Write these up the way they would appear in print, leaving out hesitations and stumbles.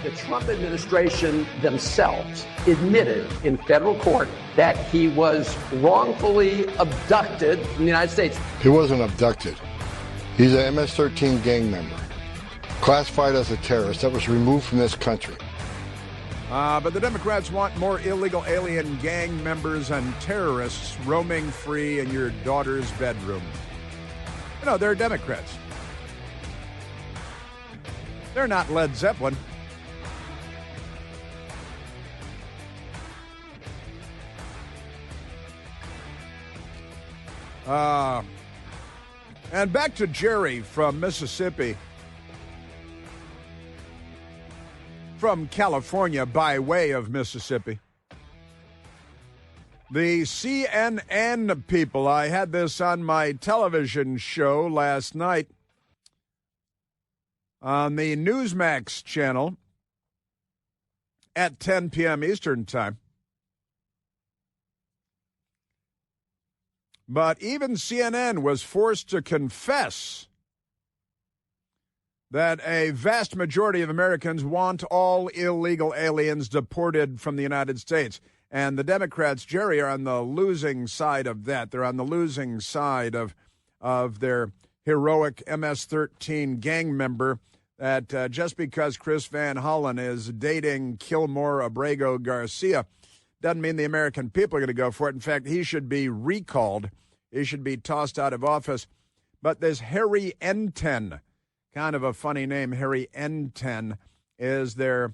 The Trump administration themselves admitted in federal court that he was wrongfully abducted from the United States. He wasn't abducted. He's an MS-13 gang member, classified as a terrorist that was removed from this country. But the Democrats want more illegal alien gang members and terrorists roaming free in your daughter's bedroom. You know, they're Democrats. They're not Led Zeppelin. And back to Jerry from Mississippi. From California by way of Mississippi. The CNN people, I had this on my television show last night on the Newsmax channel at 10 p.m. Eastern Time. But even CNN was forced to confess that a vast majority of Americans want all illegal aliens deported from the United States. And the Democrats, Jerry, are on the losing side of that. They're on the losing side of their heroic MS-13 gang member that just because Chris Van Hollen is dating Kilmore Abrego Garcia doesn't mean the American people are going to go for it. In fact, he should be recalled. He should be tossed out of office. But this Harry Enten, kind of a funny name, Harry Enten, is their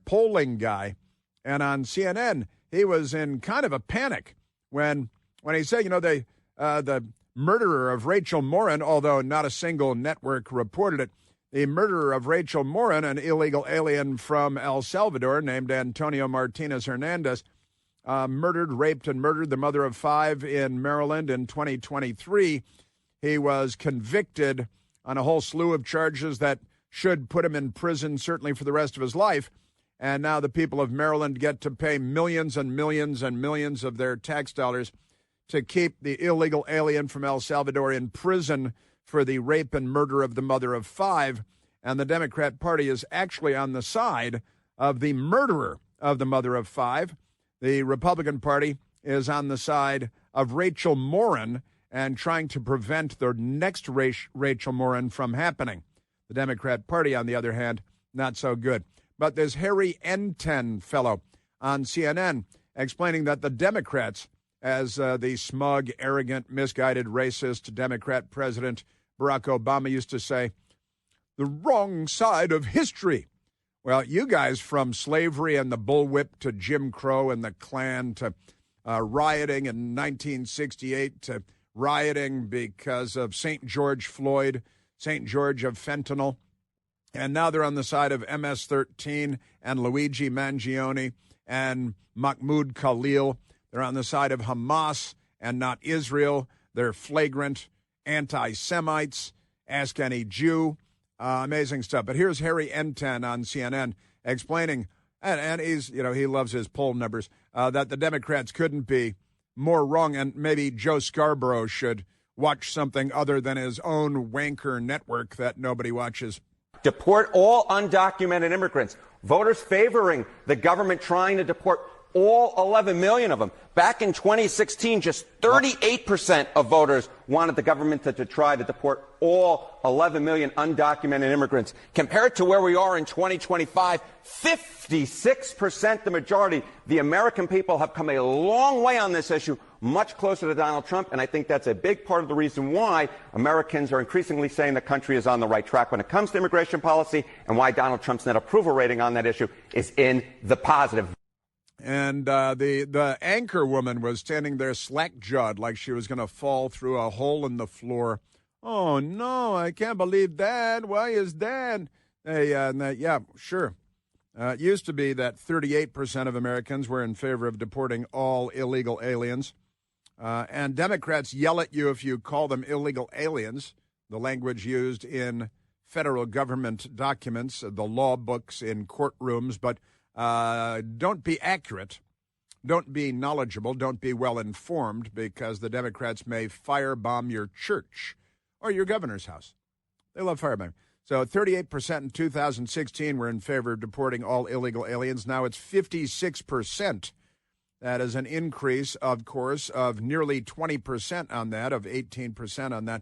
polling guy. And on CNN, he was in kind of a panic when he said, you know, the murderer of Rachel Morin, although not a single network reported it, the murderer of Rachel Morin, an illegal alien from El Salvador named Antonio Martinez Hernandez, murdered, raped, and murdered the mother of 5 in Maryland in 2023. He was convicted on a whole slew of charges that should put him in prison, certainly for the rest of his life. And now the people of Maryland get to pay millions and millions and millions of their tax dollars to keep the illegal alien from El Salvador in prison for the rape and murder of the mother of 5. And the Democrat Party is actually on the side of the murderer of the mother of 5. The Republican Party is on the side of Rachel Morin and trying to prevent the next Rachel Morin from happening. The Democrat Party, on the other hand, not so good. But there's Harry Enten fellow on CNN explaining that the Democrats, as the smug, arrogant, misguided, racist Democrat President Barack Obama used to say, the wrong side of history. Well, you guys, from slavery and the bullwhip to Jim Crow and the Klan to rioting in 1968 to rioting because of St. George Floyd, St. George of fentanyl, and now they're on the side of MS-13 and Luigi Mangione and Mahmoud Khalil. They're on the side of Hamas and not Israel. They're flagrant anti-Semites. Ask any Jew. Amazing stuff. But here's Harry Enten on CNN explaining, and he's, you know, he loves his poll numbers, that the Democrats couldn't be more wrong, and maybe Joe Scarborough should watch something other than his own wanker network that nobody watches. Deport all undocumented immigrants. Voters favoring the government trying to deport all 11 million of them. Back in 2016, just 38% of voters wanted the government to try to deport all 11 million undocumented immigrants. Compared to where we are in 2025, 56%, the majority. The American people have come a long way on this issue, much closer to Donald Trump, and I think that's a big part of the reason why Americans are increasingly saying the country is on the right track when it comes to immigration policy, and why Donald Trump's net approval rating on that issue is in the positive. And the anchor woman was standing there slack-jawed like she was going to fall through a hole in the floor. Oh, no, I can't believe that. Why is that? Yeah, sure. It used to be that 38% of Americans were in favor of deporting all illegal aliens. And Democrats yell at you if you call them illegal aliens, the language used in federal government documents, the law books in courtrooms, but don't be accurate, don't be knowledgeable, don't be well-informed, because the Democrats may firebomb your church or your governor's house. They love firebombing. So 38% in 2016 were in favor of deporting all illegal aliens. Now it's 56%. That is an increase, of course, of nearly 20% on that, of 18% on that.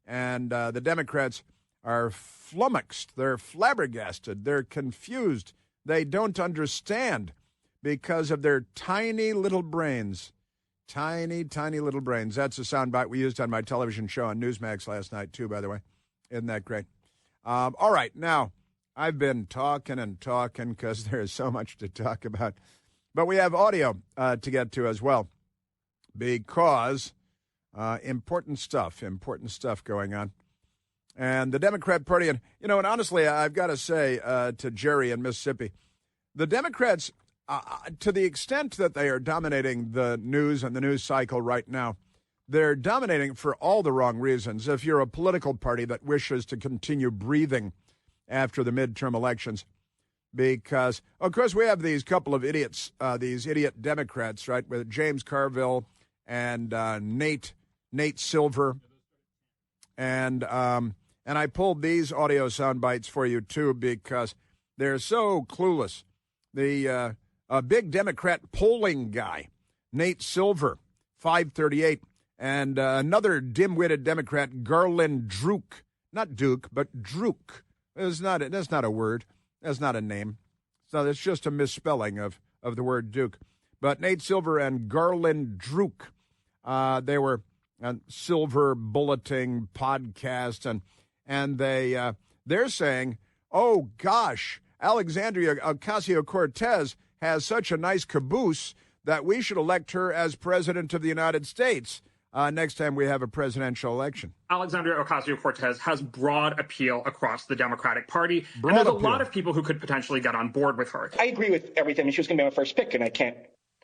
And the Democrats are flummoxed. They're flabbergasted. They're confused. They don't understand because of their tiny little brains. Tiny, tiny little brains. That's a soundbite we used on my television show on Newsmax last night, too, by the way. Isn't that great? All right. Now, I've been talking and talking because there's so much to talk about. But we have audio to get to as well because important stuff going on. And the Democrat Party, and honestly, I've got to say to Jerry in Mississippi, the Democrats, to the extent that they are dominating the news and the news cycle right now, they're dominating for all the wrong reasons. If you're a political party that wishes to continue breathing after the midterm elections, because, of course, we have these couple of idiots, these idiot Democrats, right, with James Carville and Nate Silver. And I pulled these audio sound bites for you, too, because they're so clueless. The big Democrat polling guy, Nate Silver, 538, and another dim-witted Democrat, Garland Druk. Not Duke, but Druk. That's not a word. That's not a name. So it's just a misspelling of the word Duke. But Nate Silver and Garland Druk, they were on Silver Bulletin podcast, and they're saying, oh gosh, Alexandria Ocasio-Cortez has such a nice caboose that we should elect her as president of the United States next time we have a presidential election. Alexandria Ocasio-Cortez has broad appeal across the Democratic Party, and there's a lot of people who could potentially get on board with her. I agree with everything. She was going to be my first pick, and I can't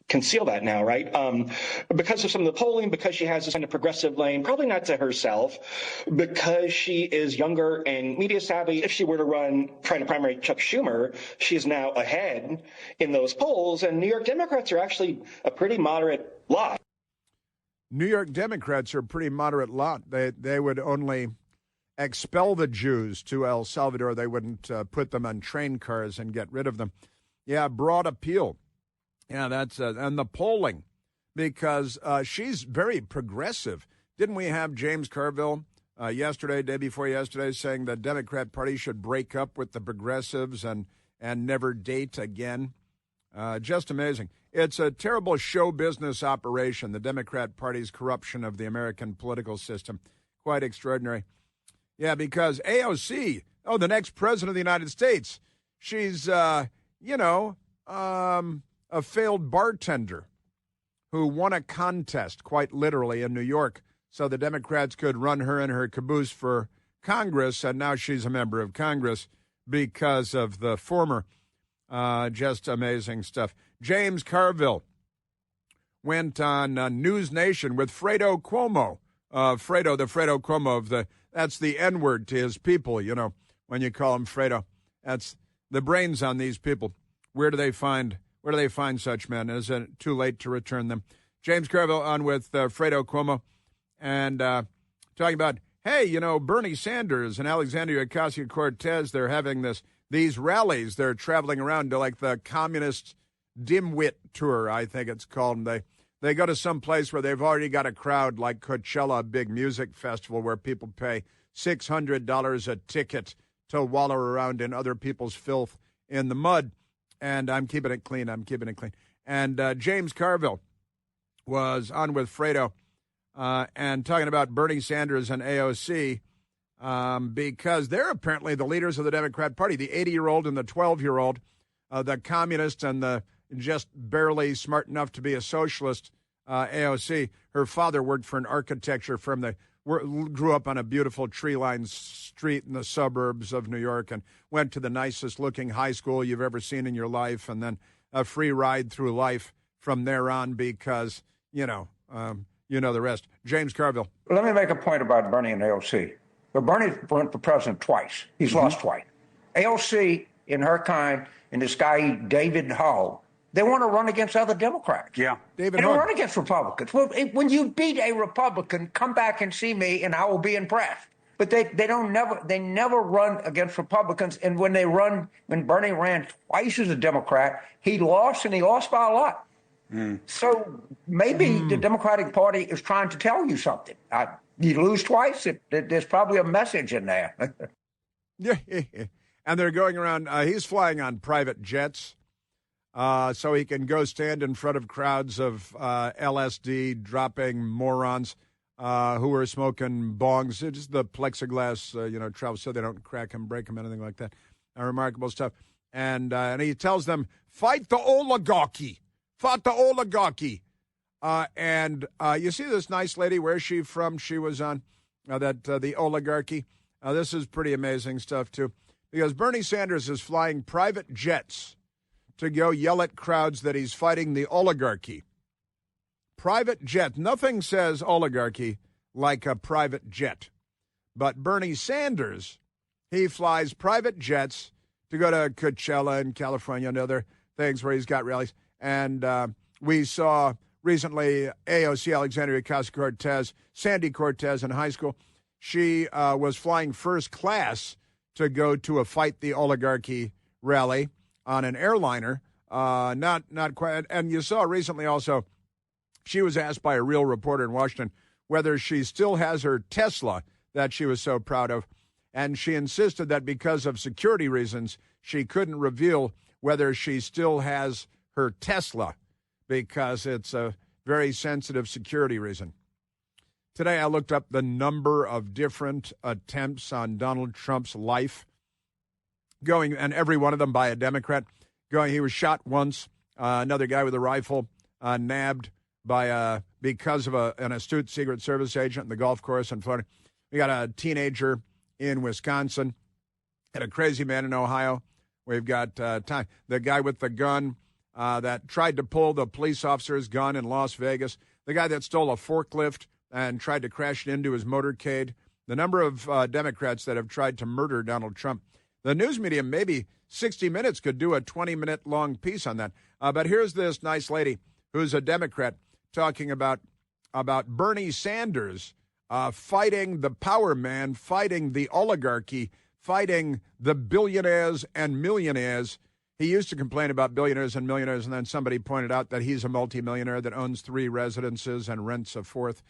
conceal that now, right? Because of some of the polling, because she has this kind of progressive lane, probably not to herself, because she is younger and media savvy. If she were to try to primary Chuck Schumer, she is now ahead in those polls, and New York Democrats are actually a pretty moderate lot. New York Democrats are a pretty moderate lot. They would only expel the Jews to El Salvador. They wouldn't put them on train cars and get rid of them. Yeah, broad appeal. Yeah, that's and the polling, because she's very progressive. Didn't we have James Carville day before yesterday, saying the Democrat Party should break up with the progressives and never date again? Just amazing. It's a terrible show business operation, the Democrat Party's corruption of the American political system. Quite extraordinary. Yeah, because AOC, the next president of the United States, she's, a failed bartender who won a contest, quite literally, in New York, so the Democrats could run her in her caboose for Congress, and now she's a member of Congress because of the former. Just amazing stuff. James Carville went on News Nation with Fredo Cuomo. The Fredo Cuomo that's the N-word to his people, when you call him Fredo. That's the brains on these people. Where do they find such men? Is it too late to return them? James Carville on with Fredo Cuomo and talking about, hey, Bernie Sanders and Alexandria Ocasio-Cortez, they're having these rallies. They're traveling around to like the communist dimwit tour, I think it's called. And they go to some place where they've already got a crowd like Coachella, a big music festival where people pay $600 a ticket to wallow around in other people's filth in the mud. And I'm keeping it clean. And James Carville was on with Fredo and talking about Bernie Sanders and AOC because they're apparently the leaders of the Democrat Party, the 80-year-old and the 12-year-old, the communist and the just barely smart enough to be a socialist, AOC. Her father worked for an architecture firm. Grew up on a beautiful tree-lined street in the suburbs of New York and went to the nicest-looking high school you've ever seen in your life, and then a free ride through life from there on because, the rest. James Carville. Let me make a point about Bernie and AOC. Well, Bernie went for president twice. He's lost twice. AOC, in her kind, and this guy, David Hull, they want to run against other Democrats. Yeah. They don't run against Republicans. Well, when you beat a Republican, come back and see me, and I will be impressed. But they never run against Republicans. And when Bernie ran twice as a Democrat, he lost, and he lost by a lot. So maybe the Democratic Party is trying to tell you something. You lose twice, there's probably a message in there. Yeah, and they're going around. He's flying on private jets, so he can go stand in front of crowds of LSD dropping morons who are smoking bongs. It's just the plexiglass, travel so they don't crack them, break them, anything like that. Remarkable stuff. And he tells them, fight the oligarchy. Fight the oligarchy. And you see this nice lady, where's she from? She was on the Oligarchy. This is pretty amazing stuff, too, because Bernie Sanders is flying private jets to go yell at crowds that he's fighting the oligarchy. Private jet. Nothing says oligarchy like a private jet. But Bernie Sanders, he flies private jets to go to Coachella in California and other things where he's got rallies. And we saw recently AOC, Alexandria Ocasio-Cortez, Sandy Cortez in high school. She was flying first class to go to a Fight the Oligarchy rally on an airliner. Not quite. And you saw recently also, she was asked by a real reporter in Washington whether she still has her Tesla that she was so proud of. And she insisted that because of security reasons, she couldn't reveal whether she still has her Tesla because it's a very sensitive security reason. Today, I looked up the number of different attempts on Donald Trump's life, and every one of them by a Democrat. He was shot once. Another guy with a rifle nabbed because of an astute Secret Service agent in the golf course in Florida. We got a teenager in Wisconsin and a crazy man in Ohio. We've got the guy with the gun that tried to pull the police officer's gun in Las Vegas, the guy that stole a forklift and tried to crash it into his motorcade, the number of Democrats that have tried to murder Donald Trump. The news media, maybe 60 Minutes, could do a 20-minute long piece on that. But here's this nice lady who's a Democrat talking about Bernie Sanders fighting the power man, fighting the oligarchy, fighting the billionaires and millionaires. He used to complain about billionaires and millionaires, and then somebody pointed out that he's a multimillionaire that owns 3 residences and rents a 4th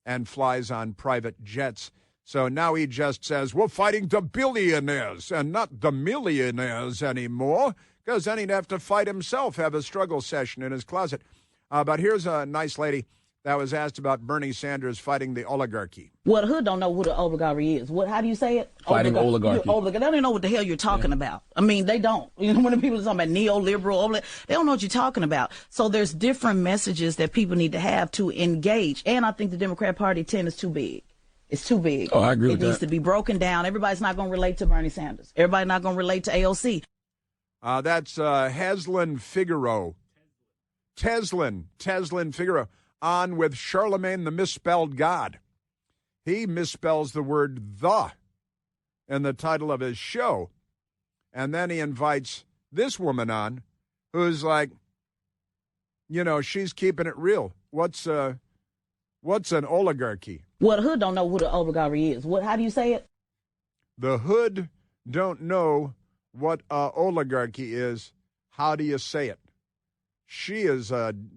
and flies on private jets. So now he just says, we're fighting the billionaires and not the millionaires anymore, because then he'd have to fight himself, have a struggle session in his closet. But here's a nice lady that was asked about Bernie Sanders fighting the oligarchy. Well, the hood don't know who the oligarchy is. How do you say it? Fighting oligarchy. They don't even know what the hell you're talking about. I mean, they don't. When the people are talking about neoliberal, they don't know what you're talking about. So there's different messages that people need to have to engage. And I think the Democrat Party 10 is too big. It's too big. Oh, I agree with that. It needs to be broken down. Everybody's not going to relate to Bernie Sanders. Everybody's not going to relate to AOC. That's Teslin Figaro. Teslin Figaro. On with Charlemagne the Misspelled God. He misspells the word the in the title of his show. And then he invites this woman on who's like, she's keeping it real. What's an oligarchy? Well, the hood don't know who the oligarchy is. How do you say it? The hood don't know what oligarchy is. How do you say it? She is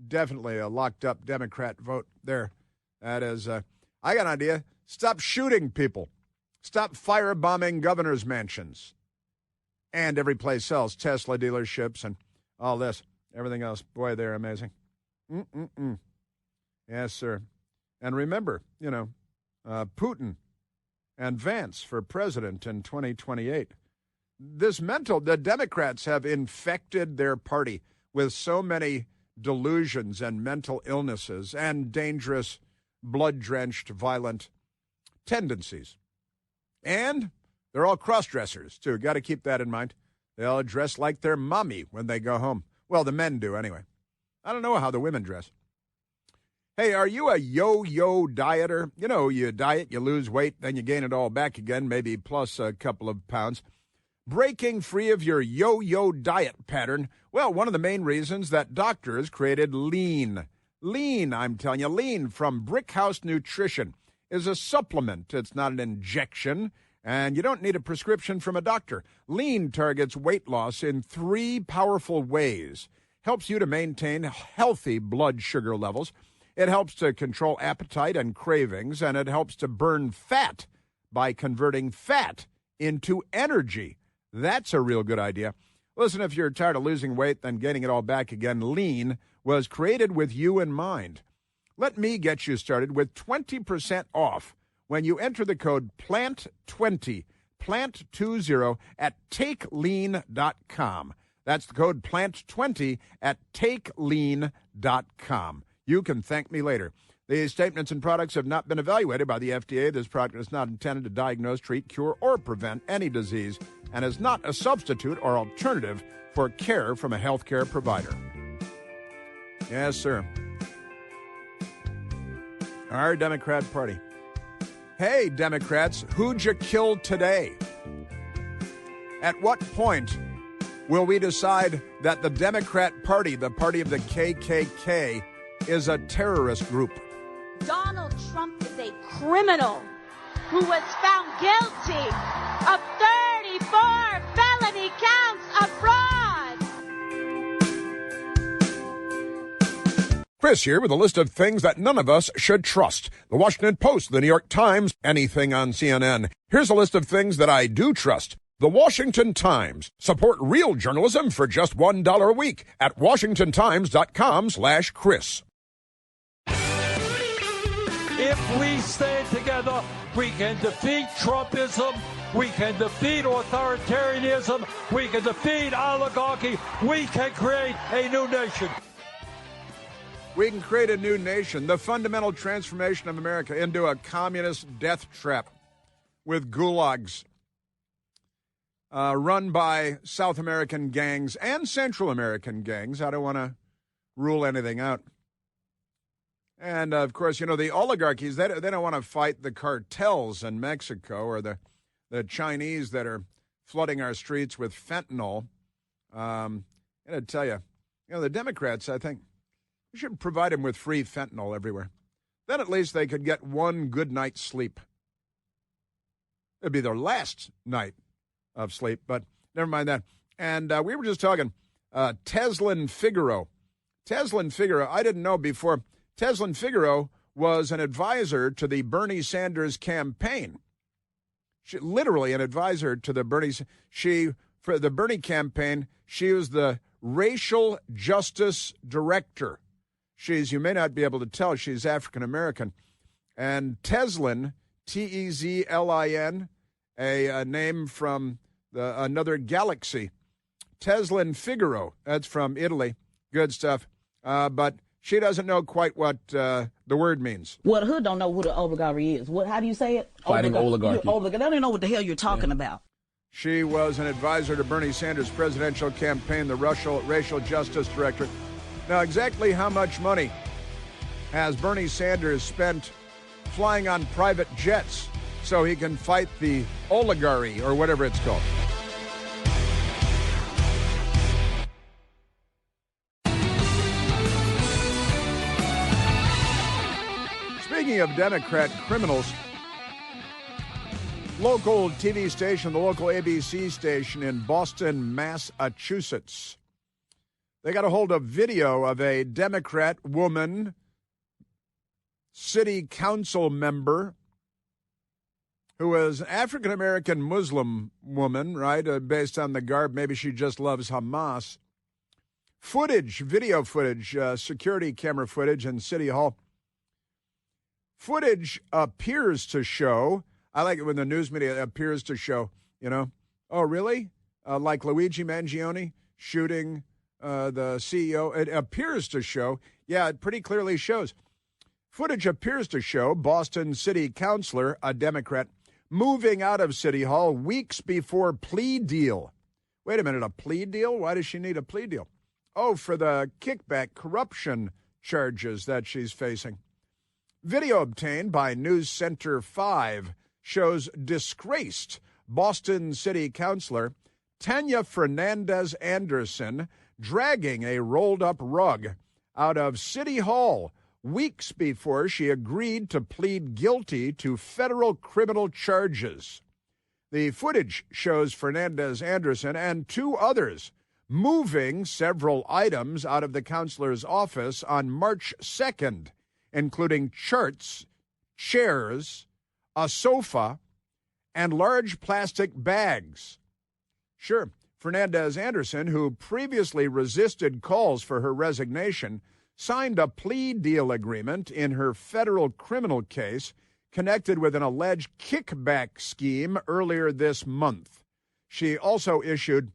definitely a locked-up Democrat vote there. That is, I got an idea. Stop shooting people. Stop firebombing governors' mansions. And every place else, Tesla dealerships and all this, everything else. Boy, they're amazing. Yes, sir. And remember, Putin and Vance for president in 2028. The Democrats have infected their party with so many delusions and mental illnesses and dangerous, blood-drenched, violent tendencies. And they're all cross-dressers, too. Got to keep that in mind. They all dress like their mommy when they go home. Well, the men do, anyway. I don't know how the women dress. Hey, are you a yo-yo dieter? You diet, you lose weight, then you gain it all back again, maybe plus a couple of pounds. Breaking free of your yo-yo diet pattern. Well, one of the main reasons that doctors created Lean. Lean, I'm telling you, Lean from Brickhouse Nutrition. is a supplement. It's not an injection, and you don't need a prescription from a doctor. Lean targets weight loss in 3 powerful ways. Helps you to maintain healthy blood sugar levels. It helps to control appetite and cravings, and it helps to burn fat by converting fat into energy. That's a real good idea. Listen, if you're tired of losing weight, then gaining it all back again, Lean was created with you in mind. Let me get you started with 20% off when you enter the code PLANT20, PLANT20 at TakeLean.com. That's the code PLANT20 at TakeLean.com. You can thank me later. These statements and products have not been evaluated by the FDA. This product is not intended to diagnose, treat, cure, or prevent any disease and is not a substitute or alternative for care from a healthcare provider. Yes, sir. Our Democrat Party. Hey, Democrats, who'd you kill today? At what point will we decide that the Democrat Party, the party of the KKK, is a terrorist group? Donald Trump is a criminal who was found guilty of 34 felony counts of fraud. Chris here with a list of things that none of us should trust. The Washington Post, the New York Times, anything on CNN. Here's a list of things that I do trust. The Washington Times. Support real journalism for just $1 a week at WashingtonTimes.com/Chris. If we stay together, we can defeat Trumpism, we can defeat authoritarianism, we can defeat oligarchy, we can create a new nation. We can create a new nation, the fundamental transformation of America into a communist death trap with gulags run by South American gangs and Central American gangs. I don't want to rule anything out. And, of course, you know, the oligarchies, they don't want to fight the cartels in Mexico or the Chinese that are flooding our streets with fentanyl. And I tell you, the Democrats, I think, we should provide them with free fentanyl everywhere. Then at least they could get one good night's sleep. It'd be their last night of sleep, but never mind that. And we were just talking Teslin Figaro. Teslin Figaro, I didn't know before. Teslin Figaro was an advisor to the Bernie Sanders campaign. She literally an advisor to the Bernie. For the Bernie campaign, she was the racial justice director. You may not be able to tell, she's African American. And Teslin, Tezlin, a name from another galaxy. Teslin Figaro, that's from Italy. Good stuff. But she doesn't know quite what the word means. Well, the hood don't know what an oligarchy is. How do you say it? Fighting oligarchy. They don't even know what the hell you're talking about. She was an advisor to Bernie Sanders' presidential campaign, the racial justice director. Now, exactly how much money has Bernie Sanders spent flying on private jets so he can fight the oligarchy or whatever it's called? Speaking of Democrat criminals, local TV station, the local ABC station in Boston, Massachusetts, they got a hold of video of a Democrat woman, city council member, who was an African-American Muslim woman, right, based on the garb. Maybe she just loves Hamas. Video footage, security camera footage in City Hall. Footage appears to show, I like it when the news media appears to show, oh, really? Like Luigi Mangione shooting the CEO. It appears to show, it pretty clearly shows. Footage appears to show Boston City Councilor, a Democrat, moving out of City Hall weeks before plea deal. Wait a minute, a plea deal? Why does she need a plea deal? Oh, for the kickback corruption charges that she's facing. Video obtained by News Center 5 shows disgraced Boston City Councilor Tanya Fernandez Anderson dragging a rolled-up rug out of City Hall weeks before she agreed to plead guilty to federal criminal charges. The footage shows Fernandez Anderson and two others moving several items out of the counselor's office on March 2nd, including charts, chairs, a sofa, and large plastic bags. Sure, Fernandez Anderson, who previously resisted calls for her resignation, signed a plea deal agreement in her federal criminal case connected with an alleged kickback scheme earlier this month. She also issued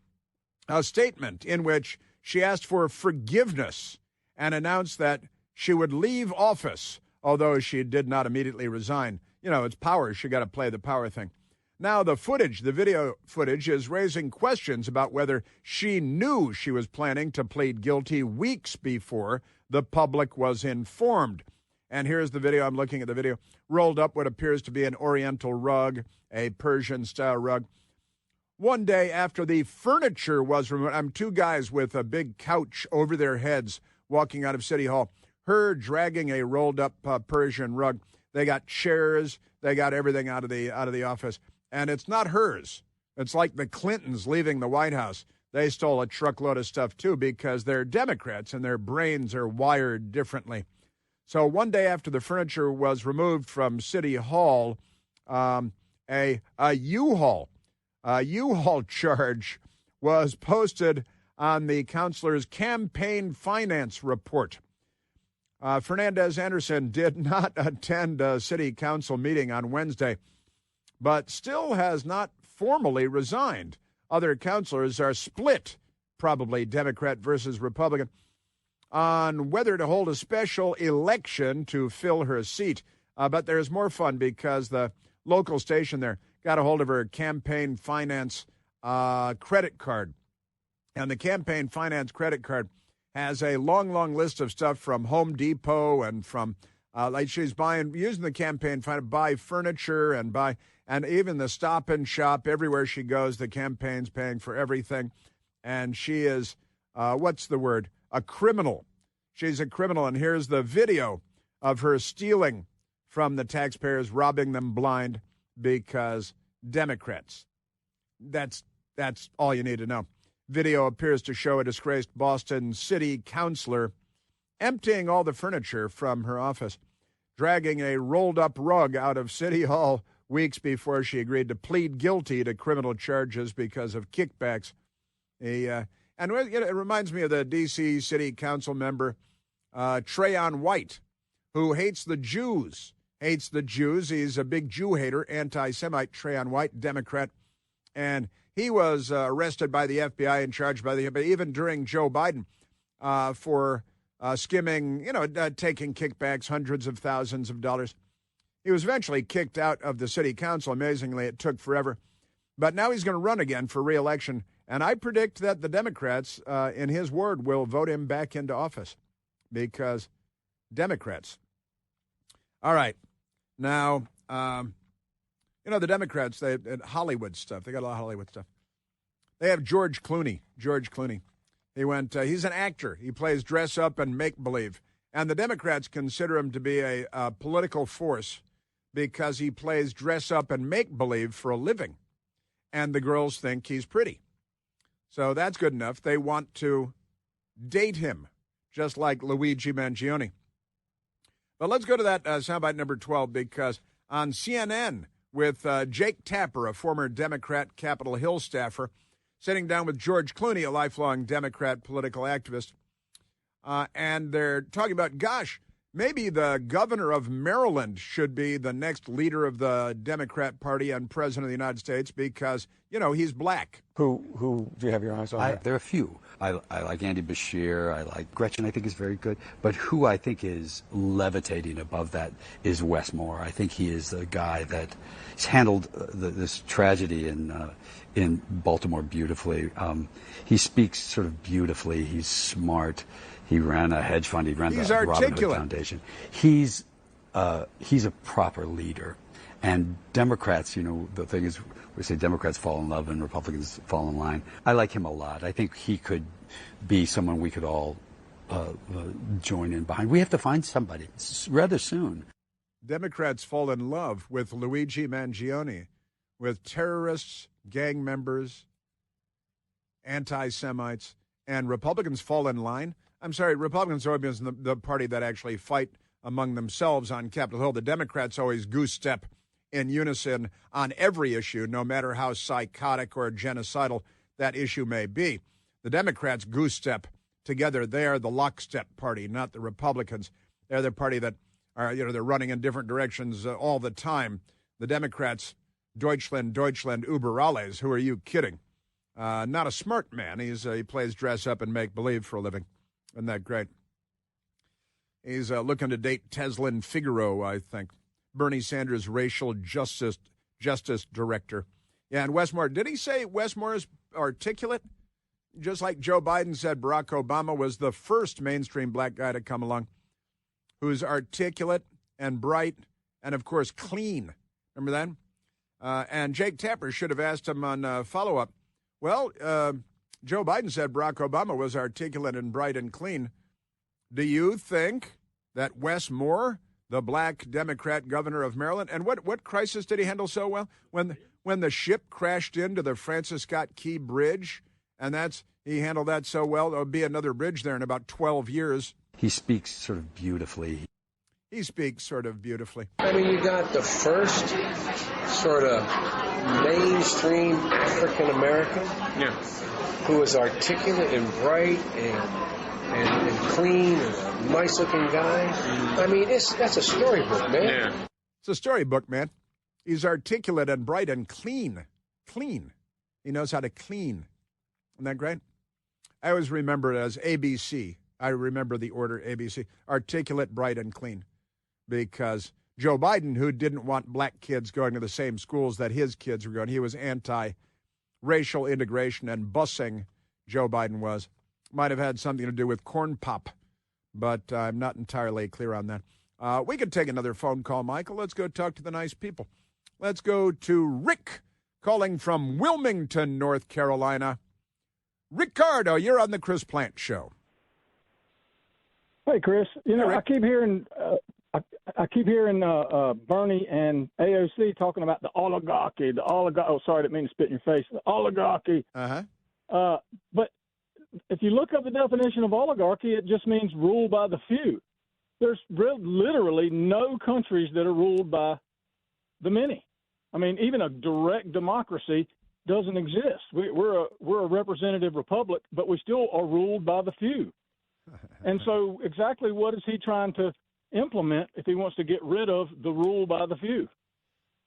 a statement in which she asked for forgiveness and announced that she would leave office, although she did not immediately resign. You know, it's power. She got to play the power thing. Now, the video footage is raising questions about whether she knew she was planning to plead guilty weeks before the public was informed. And here's the video. I'm looking at the video. Rolled up what appears to be an Oriental rug, a Persian-style rug. One day after the furniture was removed, two guys with a big couch over their heads walking out of City Hall. Her dragging a rolled-up Persian rug. They got chairs. They got everything out of the office. And it's not hers. It's like the Clintons leaving the White House. They stole a truckload of stuff, too, because they're Democrats and their brains are wired differently. So one day after the furniture was removed from City Hall, a U-Haul charge was posted on the counselor's campaign finance report. Fernandez Anderson did not attend a city council meeting on Wednesday, but still has not formally resigned. Other counselors are split, probably Democrat versus Republican, on whether to hold a special election to fill her seat. But there's more fun because the local station there got a hold of her campaign finance credit card. And the campaign finance credit card has a long, long list of stuff from Home Depot and from, like she's using the campaign to buy furniture and even the Stop and Shop. Everywhere she goes, the campaign's paying for everything. And she is, what's the word? A criminal. She's a criminal. And here's the video of her stealing from the taxpayers, robbing them blind because Democrats. That's all you need to know. Video appears to show a disgraced Boston city councilor emptying all the furniture from her office, dragging a rolled-up rug out of City Hall weeks before she agreed to plead guilty to criminal charges because of kickbacks. And it reminds me of the D.C. City Council member Trayon White, who hates the Jews. He's a big Jew hater, anti-Semite. Trayon White, Democrat. And he was arrested by the FBI and charged by the FBI, even during Joe Biden, for skimming, taking kickbacks, hundreds of thousands of dollars. He was eventually kicked out of the city council. Amazingly, it took forever. But now he's going to run again for re-election. And I predict that the Democrats, in his ward, will vote him back into office because Democrats. All right. Now, the Democrats, they had Hollywood stuff. They got a lot of Hollywood stuff. They have George Clooney. He's an actor. He plays dress up and make-believe. And the Democrats consider him to be a political force because he plays dress up and make-believe for a living. And the girls think he's pretty. So that's good enough. They want to date him, just like Luigi Mangione. But let's go to that soundbite number 12, because on CNN with Jake Tapper, a former Democrat Capitol Hill staffer, sitting down with George Clooney, a lifelong Democrat political activist, and they're talking about, gosh, maybe the governor of Maryland should be the next leader of the Democrat Party and president of the United States because, he's black. Who do you have your eyes on? There are a few. I like Andy Bashir. I like Gretchen, I think is very good. But who I think is levitating above that is Wes Moore. I think he is the guy that has handled this tragedy in Baltimore beautifully. He speaks sort of beautifully. He's smart. He ran a hedge fund. He ran the Robin Hood Foundation. He's a proper leader. And Democrats, the thing is, we say Democrats fall in love and Republicans fall in line. I like him a lot. I think he could be someone we could all join in behind. We have to find somebody rather soon. Democrats fall in love with Luigi Mangione, with terrorists, gang members, anti-Semites, and Republicans fall in line. I'm sorry, Republicans are always the party that actually fight among themselves on Capitol Hill. The Democrats always goose step in unison on every issue, no matter how psychotic or genocidal that issue may be. The Democrats goose step together. They are the lockstep party, not the Republicans. They're the party that are, they're running in different directions all the time. The Democrats, Deutschland, über alles. Who are you kidding? Not a smart man. He plays dress up and make believe for a living. Isn't that great? He's looking to date Teslin Figaro, I think. Bernie Sanders' racial justice director. Yeah, and Westmore. Did he say Westmore is articulate? Just like Joe Biden said Barack Obama was the first mainstream black guy to come along who's articulate and bright and, of course, clean. Remember that? And Jake Tapper should have asked him on follow-up. Well, Joe Biden said Barack Obama was articulate and bright and clean. Do you think that Wes Moore, the black Democrat governor of Maryland, and what crisis did he handle so well? When the ship crashed into the Francis Scott Key Bridge, and he handled that so well, there'll be another bridge there in about 12 years. He speaks sort of beautifully. He speaks sort of beautifully. I mean, you got the first sort of mainstream African American who is articulate and bright and clean and a nice-looking guy. I mean, that's a storybook, man. Yeah. It's a storybook, man. He's articulate and bright and clean. Clean. He knows how to clean. Isn't that great? I always remember it as ABC. I remember the order ABC. Articulate, bright, and clean. Because Joe Biden, who didn't want black kids going to the same schools that his kids were going, he was anti-racial integration and busing, Joe Biden was. Might have had something to do with corn pop, but I'm not entirely clear on that. We could take another phone call, Michael. Let's go talk to the nice people. Let's go to Rick, calling from Wilmington, North Carolina. Ricardo, you're on the Chris Plant Show. Hey, Chris. You know, Hey, I keep hearing Bernie and AOC talking about the oligarchy. Oh, sorry, I didn't mean to spit in your face. The oligarchy. But if you look up the definition of oligarchy, it just means ruled by the few. There's literally no countries that are ruled by the many. I mean, even a direct democracy doesn't exist. We're a representative republic, but we still are ruled by the few. And so exactly what is he trying to implement if he wants to get rid of the rule by the few?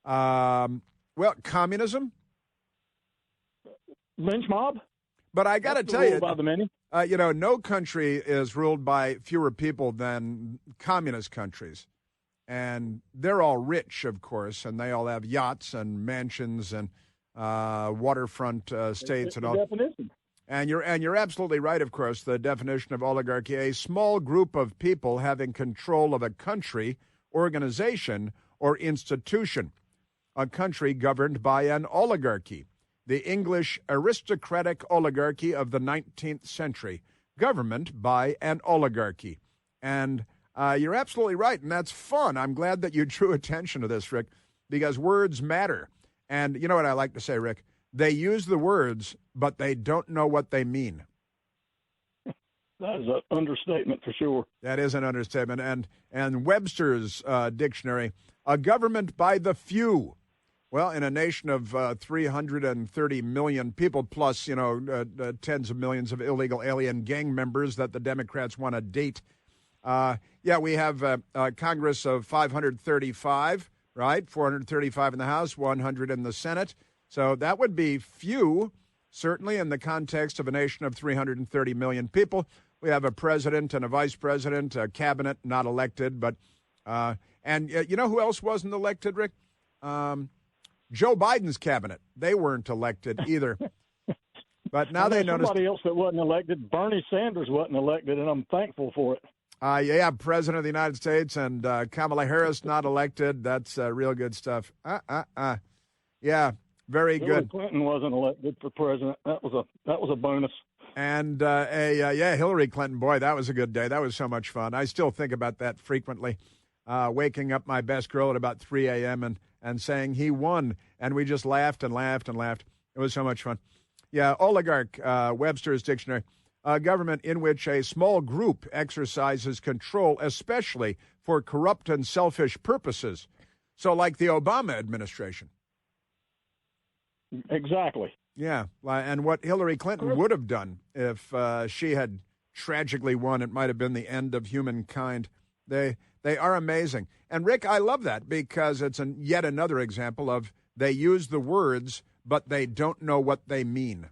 Well, communism. Lynch mob. But I got to tell you, by the many. No country is ruled by fewer people than communist countries. And they're all rich, of course, and they all have yachts and mansions and waterfront states and all. Definition. And you're absolutely right, of course, the definition of oligarchy, a small group of people having control of a country, organization, or institution. A country governed by an oligarchy, the English aristocratic oligarchy of the 19th century, government by an oligarchy. And you're absolutely right, and that's fun. I'm glad that you drew attention to this, Rick, because words matter. And you know what I like to say, Rick? They use the words, but they don't know what they mean. That is an understatement for sure. That is an understatement. And Webster's dictionary, a government by the few. Well, in a nation of 330 million people, plus, tens of millions of illegal alien gang members that the Democrats want to date. We have a Congress of 535, right? 435 in the House, 100 in the Senate. So that would be few, certainly in the context of a nation of 330 million people. We have a president and a vice president, a cabinet not elected, but you know who else wasn't elected, Rick? Joe Biden's cabinet. They weren't elected either. But now they noticed somebody else that wasn't elected. Bernie Sanders wasn't elected, and I'm thankful for it. President of the United States and Kamala Harris not elected. That's real good stuff. Yeah. Very Hillary good. Clinton wasn't elected for president. That was a bonus. And Hillary Clinton, boy, that was a good day. That was so much fun. I still think about that frequently, waking up my best girl at about 3 a.m. and saying he won. And we just laughed and laughed and laughed. It was so much fun. Yeah, oligarch, Webster's Dictionary, a government in which a small group exercises control, especially for corrupt and selfish purposes. So like the Obama administration. Exactly. Yeah, and what Hillary Clinton would have done if she had tragically won, it might have been the end of humankind. They are amazing. And, Rick, I love that because it's yet another example of they use the words, but they don't know what they mean.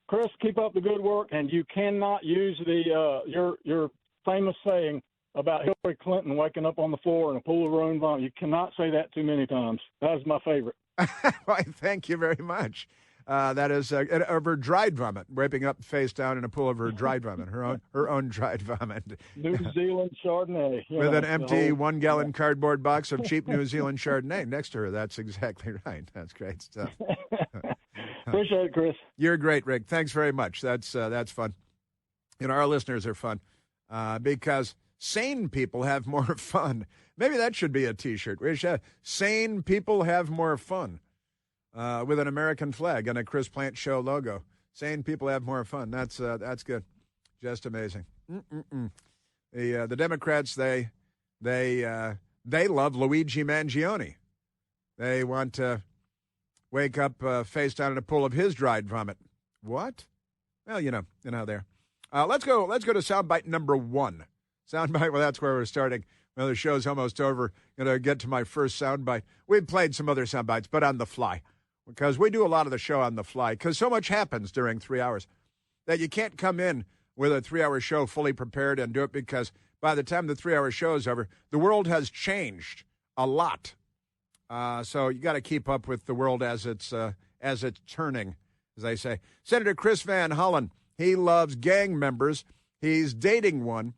Chris, keep up the good work, and you cannot use your famous saying about Hillary Clinton waking up on the floor in a pool of her own vomit. You cannot say that too many times. That is my favorite. Why, thank you very much. That is of her dried vomit, wiping up face down in a pool of her dried vomit, her own dried vomit. New Zealand Chardonnay. With an empty 1-gallon cardboard box of cheap New Zealand Chardonnay next to her. That's exactly right. That's great stuff. Appreciate it, Chris. You're great, Rick. Thanks very much. That's fun. You know, our listeners are fun because sane people have more fun. Maybe that should be a T-shirt. Sane people have more fun with an American flag and a Chris Plant Show logo. Sane people have more fun. That's good. Just amazing. The Democrats, they love Luigi Mangione. They want to wake up face down in a pool of his dried vomit. What? Well, you know there. Let's go to soundbite number 1. Soundbite. Well, that's where we're starting. Well, the show's almost over. Going to get to my first soundbite. We've played some other soundbites, but on the fly, because we do a lot of the show on the fly. Because so much happens during 3 hours that you can't come in with a 3-hour show fully prepared and do it. Because by the time the 3-hour show is over, the world has changed a lot. So you got to keep up with the world as it's turning, as they say. Senator Chris Van Hollen, he loves gang members. He's dating one.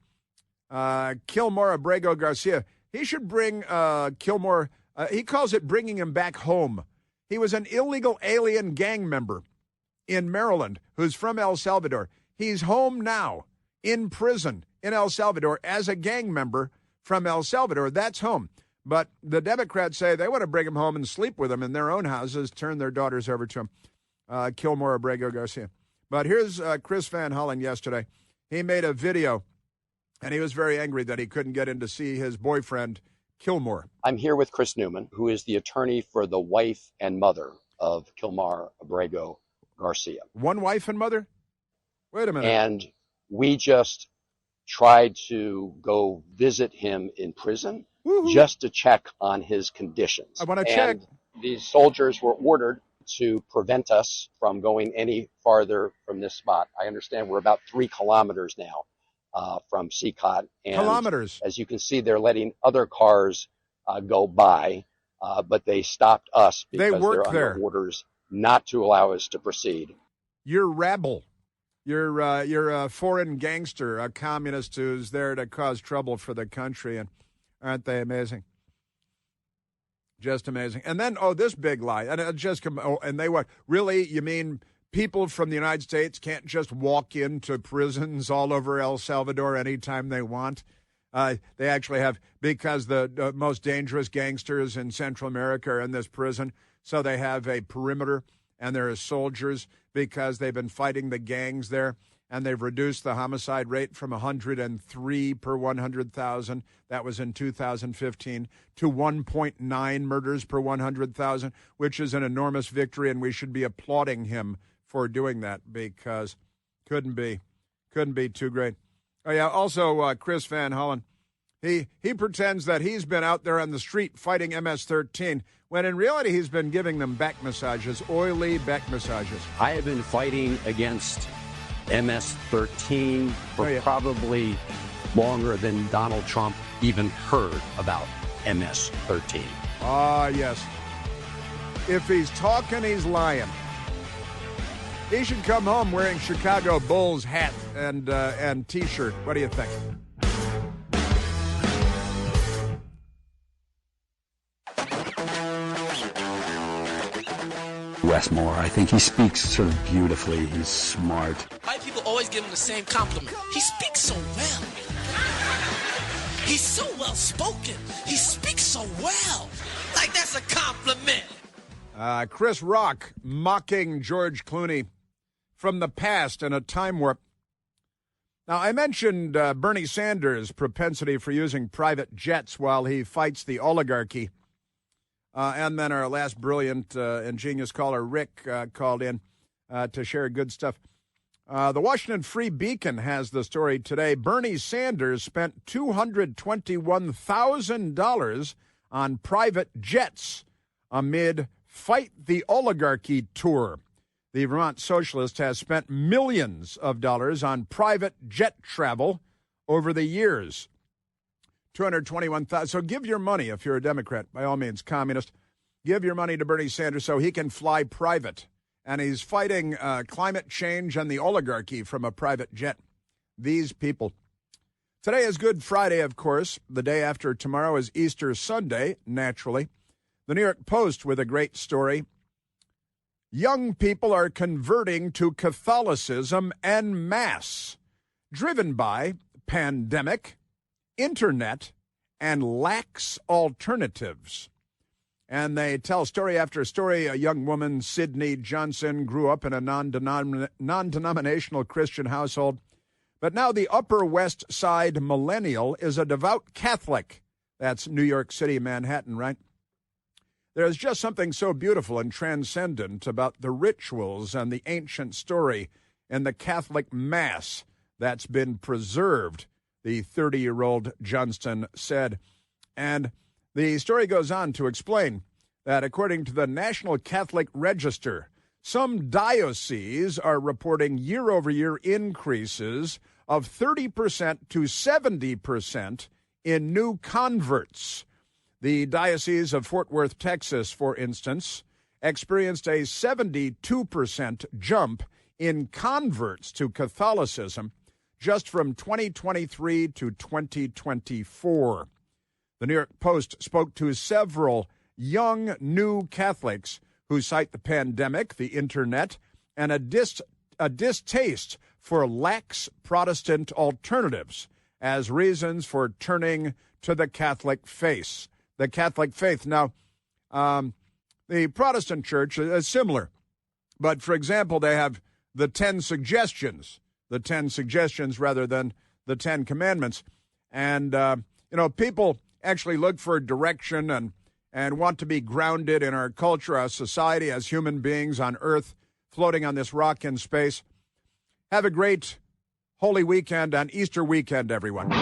Kilmore Abrego Garcia. He should bring Kilmore. He calls it bringing him back home. He was an illegal alien gang member in Maryland who's from El Salvador. He's home now in prison in El Salvador as a gang member from El Salvador. That's home. But the Democrats say they want to bring him home and sleep with him in their own houses, turn their daughters over to him. Kilmore Abrego Garcia. But here's Chris Van Hollen yesterday. He made a video, and he was very angry that he couldn't get in to see his boyfriend, Kilmore. I'm here with Chris Newman, who is the attorney for the wife and mother of Kilmore Abrego Garcia. One wife and mother? Wait a minute. And we just tried to go visit him in prison. Woo-hoo. Just to check on his conditions. I want to check. These soldiers were ordered to prevent us from going any farther from this spot. I understand we're about 3 kilometers now from CCOT. And kilometers. As you can see, they're letting other cars go by, but they stopped us because they're under orders not to allow us to proceed. You're rabble. You're a foreign gangster, a communist who's there to cause trouble for the country. And aren't they amazing? Just amazing. And then, this big lie. And and they what? Really? You mean people from the United States can't just walk into prisons all over El Salvador anytime they want? They actually have, because the most dangerous gangsters in Central America are in this prison, so they have a perimeter, and there are soldiers because they've been fighting the gangs there. And they've reduced the homicide rate from 103 per 100,000, that was in 2015, to 1.9 murders per 100,000, which is an enormous victory, and we should be applauding him for doing that because couldn't be too great. Oh, yeah, also Chris Van Hollen, he pretends that he's been out there on the street fighting MS-13, when in reality he's been giving them back massages, oily back massages. I have been fighting against MS-13 for probably longer than Donald Trump even heard about MS-13. Ah, yes. If he's talking, he's lying. He should come home wearing Chicago Bulls hat and T-shirt. What do you think? Wes Moore. I think he speaks sort of beautifully. He's smart. White people always give him the same compliment. He speaks so well. He's so well spoken. He speaks so well. Like that's a compliment. Chris Rock mocking George Clooney from the past in a time warp. Now, I mentioned Bernie Sanders' propensity for using private jets while he fights the oligarchy. And then our last brilliant ingenious caller, Rick, called in to share good stuff. The Washington Free Beacon has the story today. Bernie Sanders spent $221,000 on private jets amid Fight the Oligarchy tour. The Vermont Socialist has spent millions of dollars on private jet travel over the years. $221,000. So give your money, if you're a Democrat, by all means, communist. Give your money to Bernie Sanders so he can fly private. And he's fighting climate change and the oligarchy from a private jet. These people. Today is Good Friday, of course. The day after tomorrow is Easter Sunday, naturally. The New York Post with a great story. Young people are converting to Catholicism en masse, driven by pandemic, internet, and lax alternatives. And they tell story after story. A young woman, Sydney Johnson, grew up in a non-denominational Christian household. But now the Upper West Side millennial is a devout Catholic. That's New York City, Manhattan, right? There's just something so beautiful and transcendent about the rituals and the ancient story in the Catholic Mass that's been preserved, the 30-year-old Johnston said. And the story goes on to explain that according to the National Catholic Register, some dioceses are reporting year-over-year increases of 30% to 70% in new converts. The Diocese of Fort Worth, Texas, for instance, experienced a 72% jump in converts to Catholicism just from 2023 to 2024. The New York Post spoke to several young new Catholics who cite the pandemic, the internet, and a distaste for lax Protestant alternatives as reasons for turning to the Catholic faith. The Catholic faith. Now, the Protestant church is similar. But, for example, they have the 10 suggestions rather than the 10 commandments. And, people actually look for direction and want to be grounded in our culture, our society, as human beings on earth, floating on this rock in space. Have a great Holy Weekend and Easter weekend, everyone.